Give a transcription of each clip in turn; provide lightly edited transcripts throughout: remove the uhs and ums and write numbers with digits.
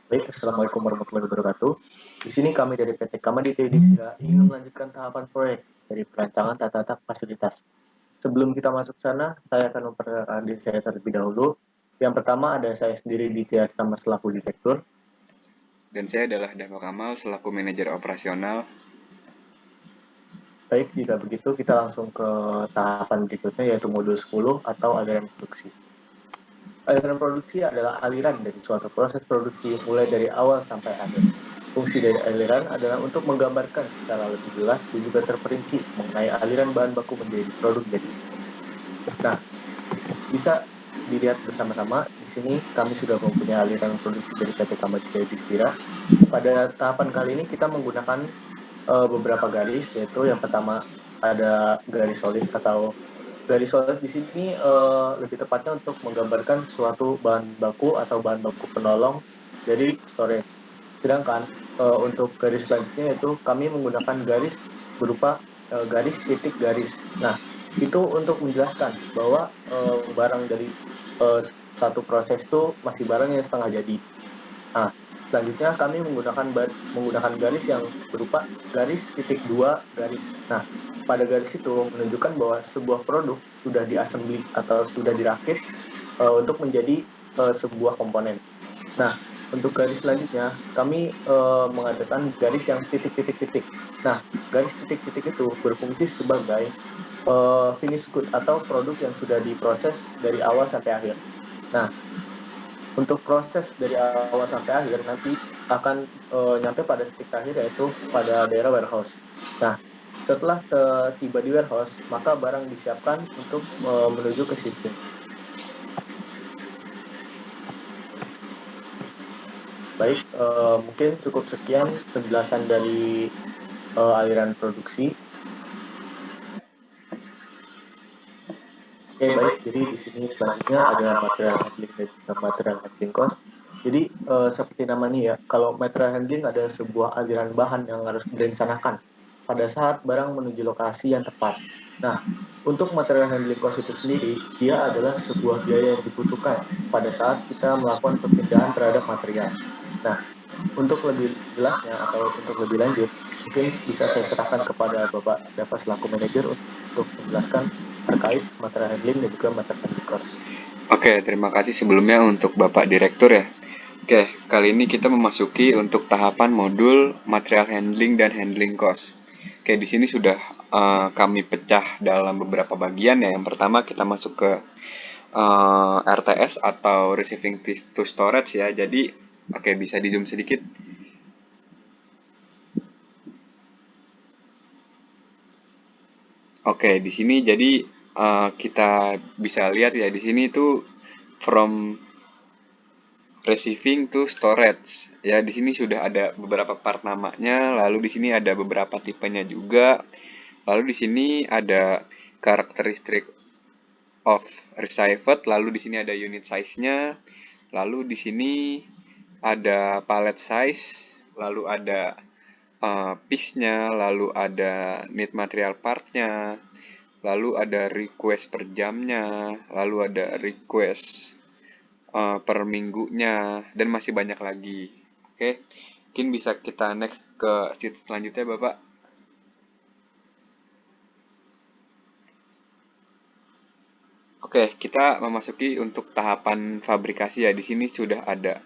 Baik, Assalamualaikum warahmatullahi wabarakatuh. Di sini kami dari PT Kamadite Dikira ingin melanjutkan tahapan proyek dari perancangan tata letak fasilitas. Sebelum kita masuk sana, saya akan memperkenalkan diri saya terlebih dahulu. Yang pertama ada saya sendiri di Tiasama selaku direktur. Dan saya adalah Dava Kamal selaku manajer operasional. Baik, jika begitu kita langsung ke tahapan berikutnya yaitu modul 10 atau aliran produksi. Aliran produksi adalah aliran dari suatu proses produksi mulai dari awal sampai akhir. Fungsi dari aliran adalah untuk menggambarkan secara lebih jelas dan juga terperinci mengenai aliran bahan baku menjadi produk jadi. Nah, bisa dilihat bersama-sama. Di sini kami sudah mempunyai aliran produksi dari PT Kamaditya Yudhistira. Pada tahapan kali ini kita menggunakan beberapa garis, yaitu yang pertama ada garis solid atau garis solid di sini lebih tepatnya untuk menggambarkan suatu bahan baku atau bahan baku penolong dari storage. Sedangkan untuk garis selanjutnya yaitu kami menggunakan garis berupa garis titik garis. Nah, itu untuk menjelaskan bahwa barang dari uh, satu proses itu masih barang yang setengah jadi. Nah, selanjutnya kami menggunakan garis yang berupa garis titik dua garis. Nah, pada garis itu menunjukkan bahwa sebuah produk sudah diassembly atau sudah dirakit untuk menjadi sebuah komponen. Nah, untuk garis selanjutnya kami mengadakan garis yang titik-titik-titik. Nah, garis titik-titik itu berfungsi sebagai finish good atau produk yang sudah diproses dari awal sampai akhir. Nah, untuk proses dari awal sampai akhir nanti akan nyampe pada titik akhir yaitu pada daerah warehouse. Nah, setelah tiba di warehouse, maka barang disiapkan untuk menuju ke shipping. Baik, mungkin cukup sekian penjelasan dari aliran produksi. Oke, baik. Jadi di sini selanjutnya ada material handling dan juga material handling cost. Jadi seperti namanya ya, kalau material handling ada sebuah aliran bahan yang harus direncanakan pada saat barang menuju lokasi yang tepat. Nah, untuk material handling cost itu sendiri, dia adalah sebuah biaya yang dibutuhkan pada saat kita melakukan perpindahan terhadap material. Nah, untuk lebih jelasnya atau untuk lebih lanjut, mungkin bisa saya serahkan kepada Bapak Dava selaku manajer untuk menjelaskan terkait material handling dan juga material handling cost. Oke, terima kasih sebelumnya untuk Bapak Direktur ya. Oke, kali ini kita memasuki untuk tahapan modul material handling dan handling cost. Oke, di sini sudah kami pecah dalam beberapa bagian ya. Yang pertama kita masuk ke RTS atau receiving to storage ya. Jadi, oke, bisa di zoom sedikit. Oke, di sini jadi kita bisa lihat ya di sini itu from receiving to storage. Ya, di sini sudah ada beberapa part namanya, lalu di sini ada beberapa tipenya juga. Lalu di sini ada karakteristik of received, lalu di sini ada unit size-nya, lalu di sini ada pallet size, lalu ada piece-nya, lalu ada need material part-nya, lalu ada request per jamnya, lalu ada request per minggunya, dan masih banyak lagi. Oke, mungkin bisa kita next ke sheet selanjutnya, Bapak. Oke, kita memasuki untuk tahapan fabrikasi ya. Di sini sudah ada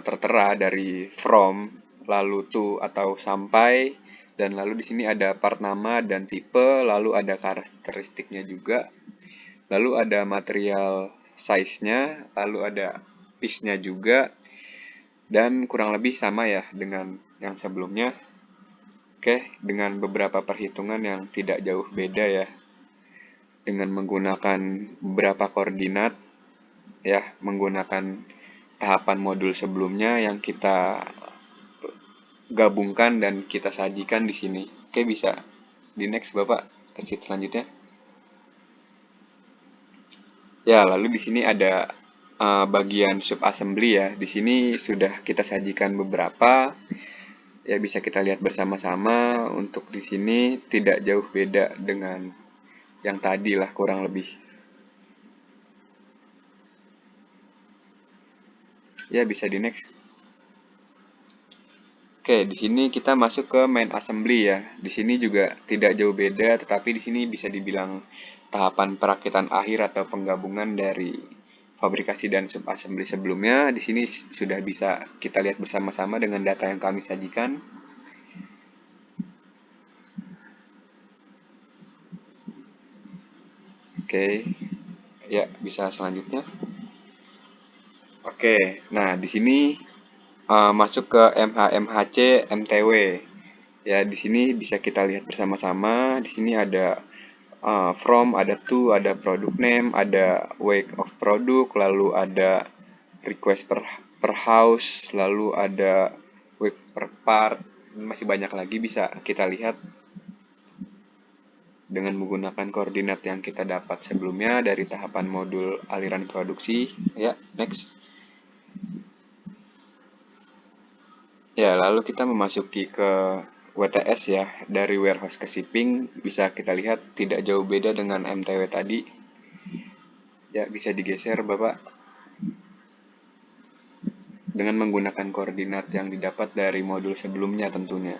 tertera dari from, lalu to atau sampai, dan lalu di sini ada part nama dan tipe, lalu ada karakteristiknya juga, lalu ada material size-nya, lalu ada piece-nya juga, dan kurang lebih sama ya dengan yang sebelumnya. Oke, dengan beberapa perhitungan yang tidak jauh beda ya, dengan menggunakan beberapa koordinat ya, menggunakan tahapan modul sebelumnya yang kita gabungkan dan kita sajikan di sini. Oke, bisa di next Bapak ke sheet selanjutnya. Ya, lalu di sini ada bagian sub assembly ya. Di sini sudah kita sajikan beberapa. Ya, bisa kita lihat bersama-sama. Untuk di sini tidak jauh beda dengan yang tadi lah kurang lebih. Ya, bisa di next. Oke, di sini kita masuk ke main assembly ya. Di sini juga tidak jauh beda, tetapi di sini bisa dibilang tahapan perakitan akhir atau penggabungan dari fabrikasi dan subassembly sebelumnya. Di sini sudah bisa kita lihat bersama-sama dengan data yang kami sajikan. Oke, ya bisa selanjutnya. Oke, nah di sini masuk ke MHMHC MTW. Ya, di sini bisa kita lihat bersama-sama. Di sini ada from, ada to, ada product name, ada week of product, lalu ada request per house, lalu ada week per part, masih banyak lagi bisa kita lihat dengan menggunakan koordinat yang kita dapat sebelumnya dari tahapan modul aliran produksi. Ya, next. Ya, lalu kita memasuki ke WTS ya, dari warehouse ke shipping, bisa kita lihat tidak jauh beda dengan MTW tadi. Ya, bisa digeser Bapak. Dengan menggunakan koordinat yang didapat dari modul sebelumnya tentunya.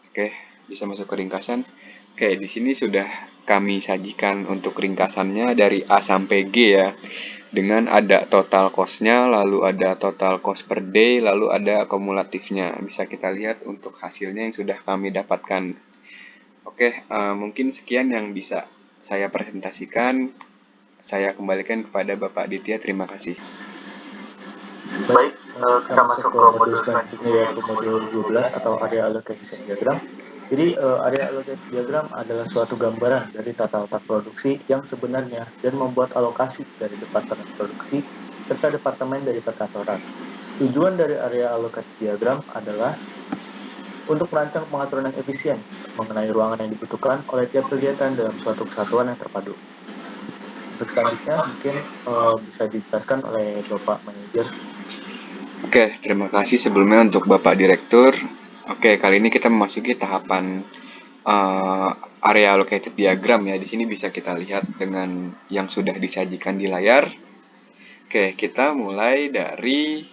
Oke, bisa masuk ke ringkasan. Oke, di sini sudah kami sajikan untuk ringkasannya dari A sampai G ya. Dengan ada total cost-nya, lalu ada total cost per day, lalu ada akumulatifnya. Bisa kita lihat untuk hasilnya yang sudah kami dapatkan. Oke, mungkin sekian yang bisa saya presentasikan. Saya kembalikan kepada Bapak Ditya. Terima kasih. Baik, kita masuk ke modul selanjutnya yaitu modul 12 atau area allocation diagram. Jadi area allocation diagram adalah suatu gambaran dari tata letak produksi yang sebenarnya dan membuat alokasi dari departemen produksi serta departemen dari perkantoran. Tujuan dari area allocation diagram adalah untuk merancang pengaturan yang efisien mengenai ruangan yang dibutuhkan oleh tiap kegiatan dalam suatu kesatuan yang terpadu. Untuk selanjutnya mungkin bisa dijelaskan oleh Bapak Manajer. Oke, terima kasih sebelumnya untuk Bapak Direktur. Oke, kali ini kita memasuki tahapan area allocated diagram ya. Di sini bisa kita lihat dengan yang sudah disajikan di layar. Oke, kita mulai dari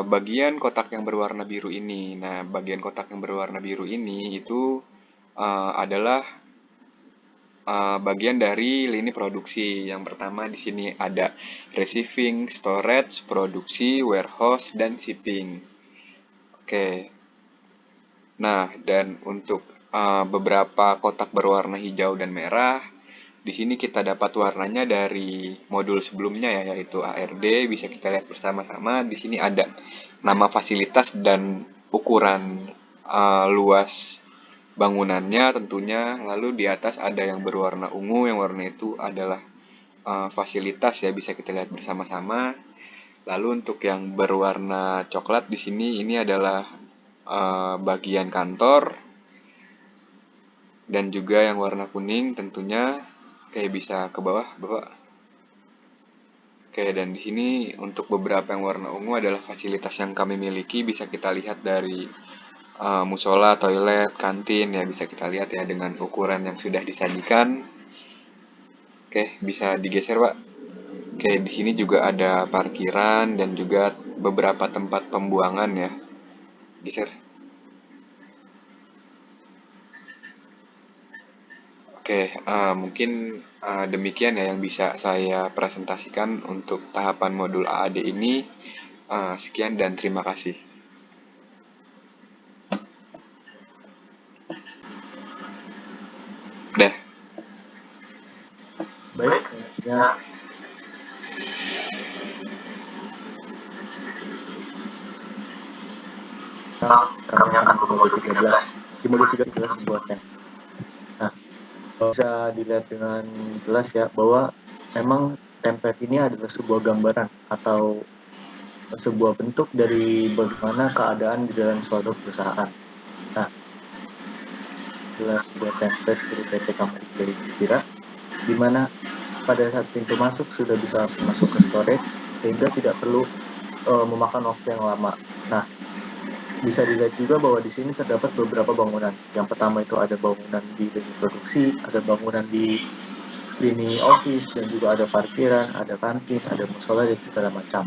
bagian kotak yang berwarna biru ini. Nah, bagian kotak yang berwarna biru ini itu adalah bagian dari lini produksi. Yang pertama di sini ada receiving, storage, produksi, warehouse, dan shipping. Oke. Nah, dan untuk beberapa kotak berwarna hijau dan merah, di sini kita dapat warnanya dari modul sebelumnya ya, yaitu ARD. Bisa kita lihat bersama-sama. Di sini ada nama fasilitas dan ukuran luas bangunannya tentunya. Lalu di atas ada yang berwarna ungu, yang warna itu adalah fasilitas ya, bisa kita lihat bersama-sama. Lalu untuk yang berwarna coklat di sini ini adalah bagian kantor, dan juga yang warna kuning tentunya kayak bisa ke bawah, Bapak. Oke, dan di sini untuk beberapa yang warna ungu adalah fasilitas yang kami miliki, bisa kita lihat dari musola, toilet, kantin ya, bisa kita lihat ya dengan ukuran yang sudah disajikan. Oke, bisa digeser, Pak. Oke, di sini juga ada parkiran dan juga beberapa tempat pembuangan ya. Geser. Oke, mungkin demikian ya yang bisa saya presentasikan untuk tahapan modul AAD ini. Sekian dan terima kasih. Udah. Baik, ya. Kami akan ke modul 13. Di modul 13 sebuahnya. Nah, bisa dilihat dengan jelas ya bahwa memang template ini adalah sebuah gambaran atau sebuah bentuk dari bagaimana keadaan di dalam suatu perusahaan. Nah, adalah sebuah template dari PT Kamari dari Inspira, di mana pada saat pintu masuk sudah bisa langsung masuk ke storage sehingga tidak perlu memakan waktu yang lama. Nah, bisa dilihat juga bahwa di sini terdapat beberapa bangunan. Yang pertama itu ada bangunan di lini produksi, ada bangunan di lini office, dan juga ada parkiran, ada kantin, ada musola, dan segala macam.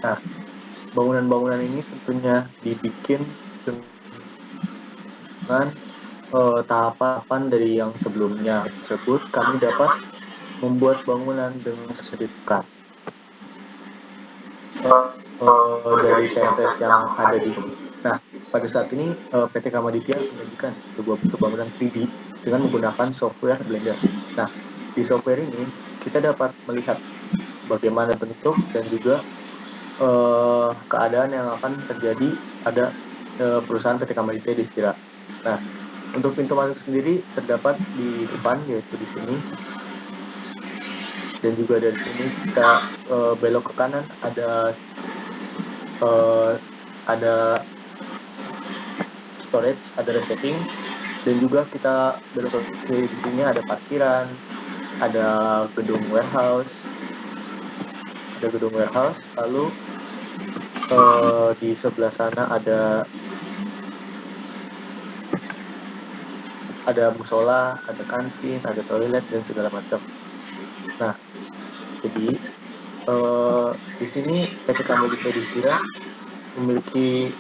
Nah, bangunan-bangunan ini tentunya dibikin dengan tahapan dari yang sebelumnya tersebut. Kami dapat membuat bangunan dengan sertifikat dari template yang ada di sini. Nah, pada saat ini PT Kamaditya menyajikan sebuah bentuk bangunan 3D dengan menggunakan software Blender. Nah, di software ini kita dapat melihat bagaimana bentuk dan juga keadaan yang akan terjadi pada perusahaan PT Kamaditya di Istira. Nah, untuk pintu masuk sendiri terdapat di depan, yaitu di sini, dan juga dari sini kita belok ke kanan uh, ada storage, ada resetting, dan juga kita belok ke kiri, di sini ada parkiran, ada gedung warehouse, lalu di sebelah sana ada musola, ada kantin, ada toilet, dan segala macam. Nah, jadi di sini PT Kamboja Distira memiliki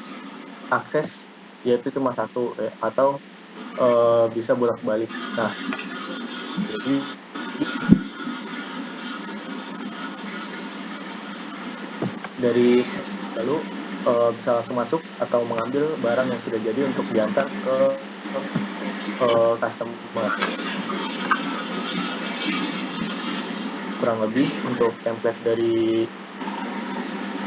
akses, yaitu cuma satu, atau bisa bolak-balik. Nah, jadi dari lalu bisa langsung masuk atau mengambil barang yang sudah jadi untuk diantar ke customer. Kurang lebih untuk template dari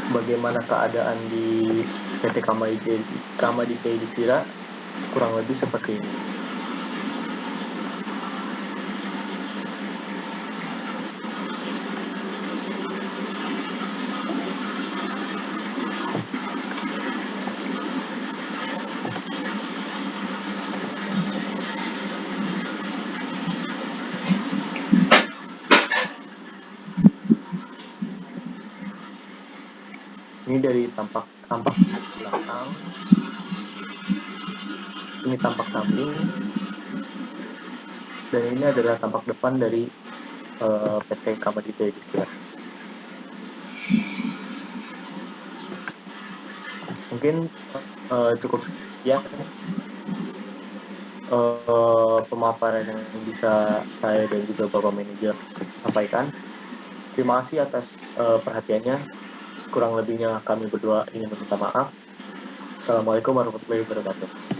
bagaimana keadaan di PT Kamaditya Distira kurang lebih seperti ini. Ini dari tampak belakang, ini tampak samping, dan ini adalah tampak depan dari PT Kamaditya Distira. Mungkin cukup sekian pemaparan yang bisa saya dan juga Bapak Manajer sampaikan. Terima kasih atas perhatiannya. Kurang lebihnya kami berdua ingin meminta maaf. Assalamualaikum warahmatullahi wabarakatuh.